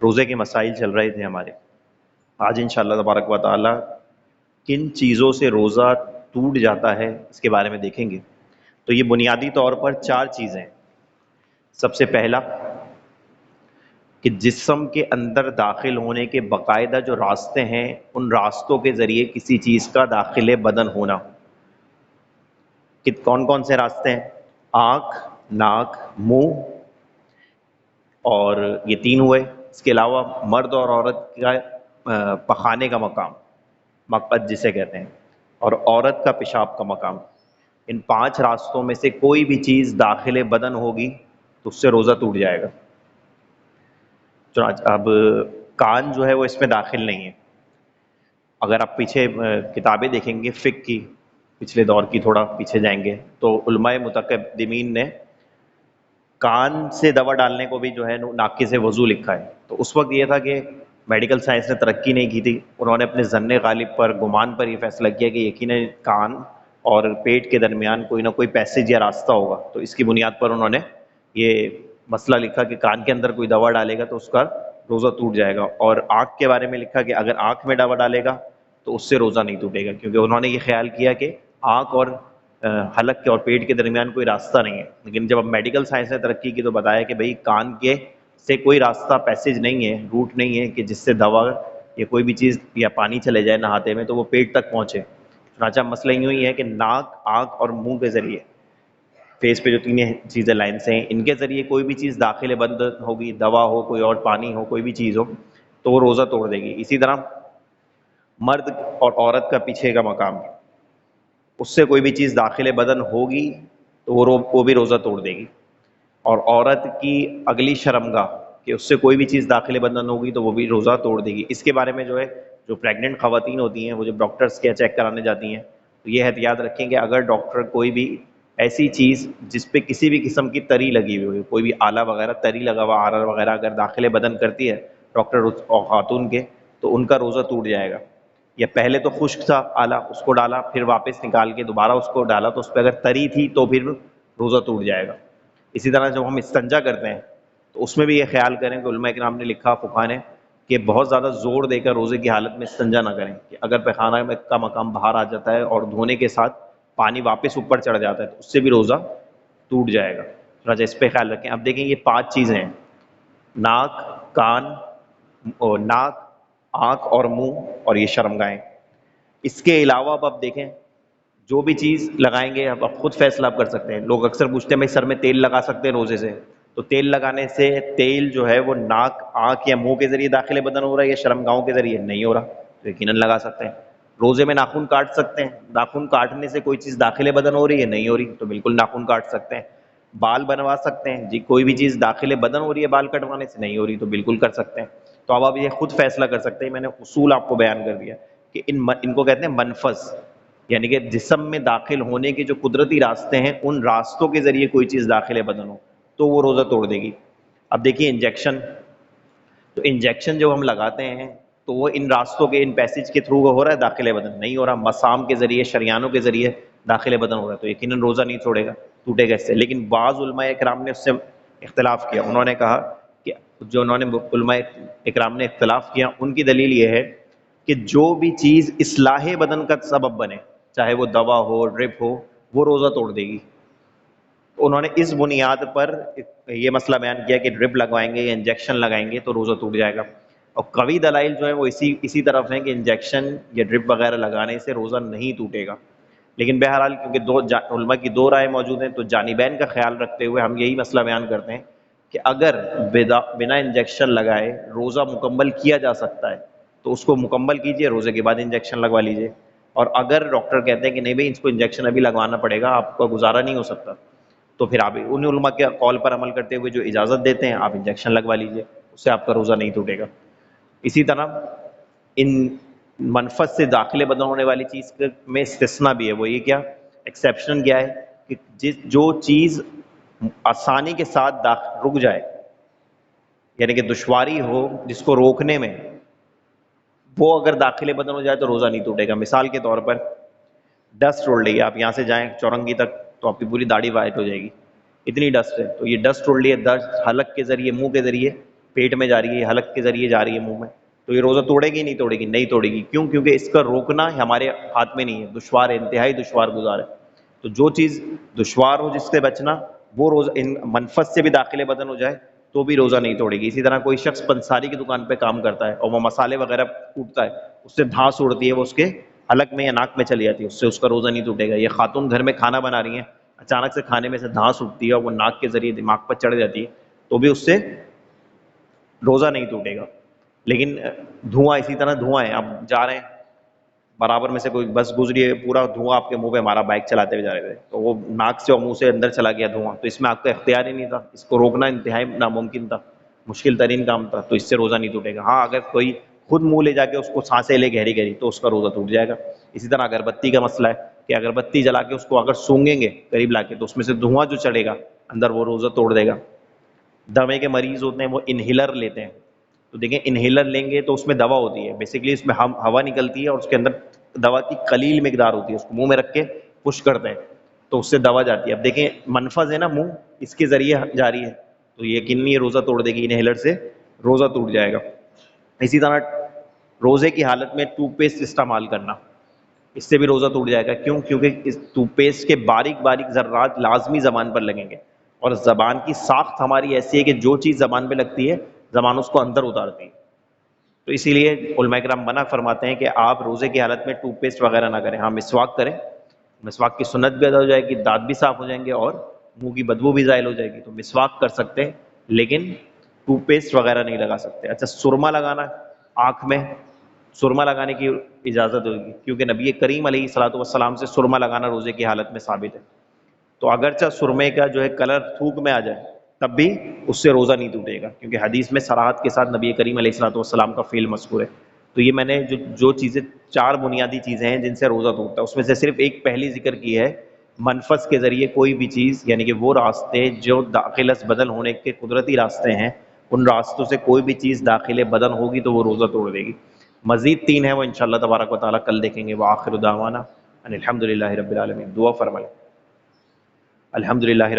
روزے کے مسائل چل رہے تھے ہمارے. آج انشاءاللہ تبارک و تعالی کن چیزوں سے روزہ ٹوٹ جاتا ہے اس کے بارے میں دیکھیں گے. تو یہ بنیادی طور پر 4 چیزیں. سب سے پہلا کہ جسم کے اندر داخل ہونے کے باقاعدہ جو راستے ہیں ان راستوں کے ذریعے کسی چیز کا داخل بدن ہونا. کہ کون کون سے راستے ہیں؟ آنکھ، ناک، منہ اور یہ 3 ہوئے. اس کے علاوہ مرد اور عورت کا پخانے کا مقام، مقعد جسے کہتے ہیں، اور عورت کا پیشاب کا مقام. ان 5 راستوں میں سے کوئی بھی چیز داخل بدن ہوگی تو اس سے روزہ ٹوٹ جائے گا. چنانچہ اب کان جو ہے وہ اس میں داخل نہیں ہے. اگر آپ پیچھے کتابیں دیکھیں گے فقہ کی، پچھلے دور کی تھوڑا پیچھے جائیں گے تو علماء متقدمین نے کان سے دوا ڈالنے کو بھی جو ہے ناقص وضو لکھا ہے. تو اس وقت یہ تھا کہ میڈیکل سائنس نے ترقی نہیں کی تھی. انہوں نے اپنے ظن غالب پر، گمان پر یہ فیصلہ کیا کہ یقیناً کان اور پیٹ کے درمیان کوئی نہ کوئی پیسیج یا راستہ ہوگا. تو اس کی بنیاد پر انہوں نے یہ مسئلہ لکھا کہ کان کے اندر کوئی دوا ڈالے گا تو اس کا روزہ ٹوٹ جائے گا. اور آنکھ کے بارے میں لکھا کہ اگر آنکھ میں دوا ڈالے گا تو اس سے روزہ نہیں ٹوٹے گا، کیونکہ انہوں نے یہ خیال کیا کہ آنکھ اور حلق کے اور پیٹ کے درمیان کوئی راستہ نہیں ہے. لیکن جب اب میڈیکل سائنس نے ترقی کی تو بتایا کہ بھئی کان کے سے کوئی راستہ، پیسیج نہیں ہے، روٹ نہیں ہے کہ جس سے دوا یا کوئی بھی چیز یا پانی چلے جائے نہاتے میں تو وہ پیٹ تک پہنچے. چنانچہ مسئلہ یوں ہی ہے کہ ناک، آنکھ اور منہ کے ذریعے، فیس پہ جو 3 چیزیں لائنس ہیں، ان کے ذریعے کوئی بھی چیز داخل بند ہوگی، دوا ہو، کوئی اور پانی ہو، کوئی بھی چیز ہو، تو وہ روزہ توڑ دے گی. اسی طرح مرد اور عورت کا پیچھے کا مقام، اس سے کوئی بھی چیز داخل بدن ہوگی تو وہ بھی روزہ توڑ دے گی. اور عورت کی اگلی شرمگاہ کہ اس سے کوئی بھی چیز داخل بدن ہوگی تو وہ بھی روزہ توڑ دے گی. اس کے بارے میں جو ہے جو پریگننٹ خواتین ہوتی ہیں وہ جب ڈاکٹرز کے چیک کرانے جاتی ہیں تو یہ احتیاط رکھیں کہ اگر ڈاکٹر کوئی بھی ایسی چیز جس پہ کسی بھی قسم کی تری لگی ہوئی ہو، کوئی بھی آلہ وغیرہ تری لگا ہوا آلہ وغیرہ اگر داخل بدن کرتی ہے ڈاکٹر اور خاتون کے، تو ان کا روزہ ٹوٹ جائے گا. یا پہلے تو خشک تھا آلہ، اس کو ڈالا، پھر واپس نکال کے دوبارہ اس کو ڈالا تو اس پہ اگر تری تھی تو پھر روزہ ٹوٹ جائے گا. اسی طرح جب ہم استنجا کرتے ہیں تو اس میں بھی یہ خیال کریں کہ علماء کرام نے لکھا، فقہاء نے، کہ بہت زیادہ زور دے کر روزے کی حالت میں استنجا نہ کریں. کہ اگر پیخانہ میں کا مقام باہر آ جاتا ہے اور دھونے کے ساتھ پانی واپس اوپر چڑھ جاتا ہے تو اس سے بھی روزہ ٹوٹ جائے گا. چنانچہ اس پہ خیال رکھیں. اب دیکھیں یہ 5 چیزیں ہیں، ناک، کان، ناک، آنکھ اور منہ اور یہ شرمگاہیں. اس کے علاوہ اب آپ دیکھیں جو بھی چیز لگائیں گے اب خود فیصلہ آپ کر سکتے ہیں. لوگ اکثر پوچھتے ہیں بھائی سر میں تیل لگا سکتے ہیں روزے سے؟ تو تیل لگانے سے تیل جو ہے وہ ناک، آنکھ یا منہ کے ذریعے داخل بدن ہو رہا ہے یا شرمگاہوں کے ذریعے؟ نہیں ہو رہا، تو یقیناً لگا سکتے ہیں. روزے میں ناخن کاٹ سکتے ہیں، ناخن کاٹنے سے کوئی چیز داخل بدن ہو رہی ہے؟ نہیں ہو رہی، تو بالکل ناخن کاٹ سکتے ہیں. بال بنوا سکتے ہیں جی، کوئی بھی چیز داخل بدن ہو رہی ہے بال کٹوانے سے؟ نہیں ہو رہی، تو بالکل کر سکتے ہیں. تو اب آپ یہ خود فیصلہ کر سکتے ہیں. میں نے اصول آپ کو بیان کر دیا کہ ان کو کہتے ہیں منفذ، یعنی کہ جسم میں داخل ہونے کے جو قدرتی راستے ہیں ان راستوں کے ذریعے کوئی چیز داخل بدن ہو تو وہ روزہ توڑ دے گی. اب دیکھیے انجیکشن، تو انجیکشن جو ہم لگاتے ہیں تو وہ ان راستوں کے، ان پیسیج کے تھرو ہو رہا ہے داخل بدن؟ نہیں ہو رہا. مسام کے ذریعے، شریانوں کے ذریعے داخل بدن ہو رہا ہے، تو یقیناً روزہ نہیں چھوڑے گا، ٹوٹے گا اس سے. لیکن بعض علماء اکرام نے اس سے اختلاف کیا. انہوں نے کہا کہ جو انہوں نے علماء اکرام نے اختلاف کیا ان کی دلیل یہ ہے کہ جو بھی چیز اصلاح بدن کا سبب بنے، چاہے وہ دوا ہو، ڈرپ ہو، وہ روزہ توڑ دے گی. انہوں نے اس بنیاد پر یہ مسئلہ بیان کیا کہ ڈرپ لگوائیں گے یا انجیکشن لگائیں گے تو روزہ ٹوٹ جائے گا. اور قوی دلائل جو ہیں وہ اسی طرف ہیں کہ انجیکشن یا ڈرپ وغیرہ لگانے سے روزہ نہیں ٹوٹے گا. لیکن بہرحال کیونکہ علماء کی 2 رائے موجود ہیں تو جانبین کا خیال رکھتے ہوئے ہم یہی مسئلہ بیان کرتے ہیں کہ اگر بنا انجیکشن لگائے روزہ مکمل کیا جا سکتا ہے تو اس کو مکمل کیجئے، روزے کے بعد انجیکشن لگوا لیجئے. اور اگر ڈاکٹر کہتے ہیں کہ نہیں بھائی اس کو انجیکشن ابھی لگوانا پڑے گا، آپ کا گزارا نہیں ہو سکتا، تو پھر آپ ان علماء کے قول پر عمل کرتے ہوئے جو اجازت دیتے ہیں آپ انجیکشن لگوا لیجئے، اس سے آپ کا روزہ نہیں ٹوٹے گا. اسی طرح ان منفذ سے داخل بدن ہونے والی چیز میں استثناء بھی ہے. وہ یہ کیا ایکسیپشن کیا ہے کہ جو چیز آسانی کے ساتھ رک جائے، یعنی کہ دشواری ہو جس کو روکنے میں، وہ اگر داخل بدن ہو جائے تو روزہ نہیں ٹوٹے گا. مثال کے طور پر ڈسٹ اڑ رہی ہے، آپ یہاں سے جائیں چورنگی تک تو آپ کی پوری داڑھی وائٹ ہو جائے گی، اتنی ڈسٹ ہے. تو یہ ڈسٹ اڑ رہی ہے، ڈسٹ حلق کے ذریعے، منہ کے ذریعے پیٹ میں جا رہی ہے، حلق کے ذریعے جا رہی ہے منہ میں، تو یہ روزہ توڑے گی نہیں توڑے گی؟ نہیں توڑے گی. کیوں؟ کیونکہ اس کا روکنا ہمارے ہاتھ میں نہیں ہے، دشوار ہے، انتہائی دشوار گزار ہے. تو جو چیز دشوار ہو جس سے بچنا، وہ روزہ ان منفذ سے بھی داخل بدن ہو جائے تو بھی روزہ نہیں توڑے گی. اسی طرح کوئی شخص پنساری کی دکان پہ کام کرتا ہے اور وہ مسالے وغیرہ کوٹتا ہے، اس سے دھانس اڑتی ہے، وہ اس کے حلق میں یا ناک میں چلی جاتی ہے، اس سے اس کا روزہ نہیں ٹوٹے گا. یہ خاتون گھر میں کھانا بنا رہی ہیں، اچانک سے کھانے میں سے دھانس اٹھتی ہے اور وہ ناک کے ذریعے دماغ پر چڑھ جاتی ہے، تو بھی اس سے روزہ نہیں ٹوٹے گا. لیکن دھواں، اسی طرح دھواں ہے، آپ جا رہے ہیں، برابر میں سے کوئی بس گزری ہے، پورا دھواں آپ کے منہ پہ ہمارا، بائک چلاتے ہوئے جا رہے تھے، تو وہ ناک سے اور منہ سے اندر چلا گیا دھواں، تو اس میں آپ کا اختیار ہی نہیں تھا، اس کو روکنا انتہائی ناممکن تھا، مشکل ترین کام تھا، تو اس سے روزہ نہیں ٹوٹے گا. ہاں اگر کوئی خود منہ لے جا کے اس کو سانسیں لے گہری گہری تو اس کا روزہ ٹوٹ جائے گا. اسی طرح اگربتی کا مسئلہ ہے کہ اگربتی جلا کے اس کو اگر سونگیں گے قریب لا کے تو اس میں سے دھواں جو چڑھے گا اندر، وہ روزہ توڑ دے گا. دمے کے مریض ہوتے ہیں وہ انہیلر لیتے ہیں، تو دیکھیں انہیلر لیں گے تو اس میں دوا ہوتی ہے، بیسیکلی اس میں ہوا نکلتی ہے اور اس کے اندر دوا کی قلیل مقدار ہوتی ہے، اس کو منہ میں رکھ کے پش کرتے ہیں تو اس سے دوا جاتی ہے. اب دیکھیں منفذ ہے نا منہ، اس کے ذریعے جاری ہے، تو یقینی یہ روزہ توڑ دے گی، انہیلر سے روزہ ٹوٹ جائے گا. اسی طرح روزے کی حالت میں ٹوتھ پیسٹ استعمال کرنا، اس سے بھی روزہ ٹوٹ جائے گا. کیوں؟ کیونکہ اس ٹوتھ پیسٹ کے باریک باریک ذرات لازمی زبان پر لگیں گے، اور زبان کی ساخت ہماری ایسی ہے کہ جو چیز زبان پہ لگتی ہے زبان اس کو اندر اتارتی ہے. تو اسی لیے علماء کرام منع فرماتے ہیں کہ آپ روزے کی حالت میں ٹوتھ پیسٹ وغیرہ نہ کریں. ہاں مسواک کریں، مسواک کی سنت بھی ادا ہو جائے گی، دانت بھی صاف ہو جائیں گے اور منہ کی بدبو بھی زائل ہو جائے گی. تو مسواک کر سکتے ہیں لیکن ٹوتھ پیسٹ وغیرہ نہیں لگا سکتے. اچھا سرما لگانا، آنکھ میں سرما لگانے کی اجازت ہوگی، کیونکہ نبی کریم علیہ الصلوۃ والسلام سے سرما لگانا روزے کی حالت میں ثابت ہے. تو اگرچہ سرمے کا جو ہے کلر تھوک میں آ جائے تب بھی اس سے روزہ نہیں ٹوٹے گا، کیونکہ حدیث میں صراحت کے ساتھ نبی کریم علیہ الصلوۃ والسلام کا فعل مذکور ہے. تو یہ میں نے جو چیزیں، چار بنیادی چیزیں ہیں جن سے روزہ ٹوٹتا ہے، اس میں سے صرف ایک پہلی ذکر کی ہے، منفذ کے ذریعے کوئی بھی چیز، یعنی کہ وہ راستے جو داخل بدن ہونے کے قدرتی راستے ہیں، ان راستوں سے کوئی بھی چیز داخل بدن ہوگی تو وہ روزہ توڑ دے گی. مزید تین ہیں، وہ انشاءاللہ تبارک و تعالیٰ کل دیکھیں گے. وآخر دعوانا ان الحمد للہ رب العالمین. دعا فرمائیں. الحمد للہ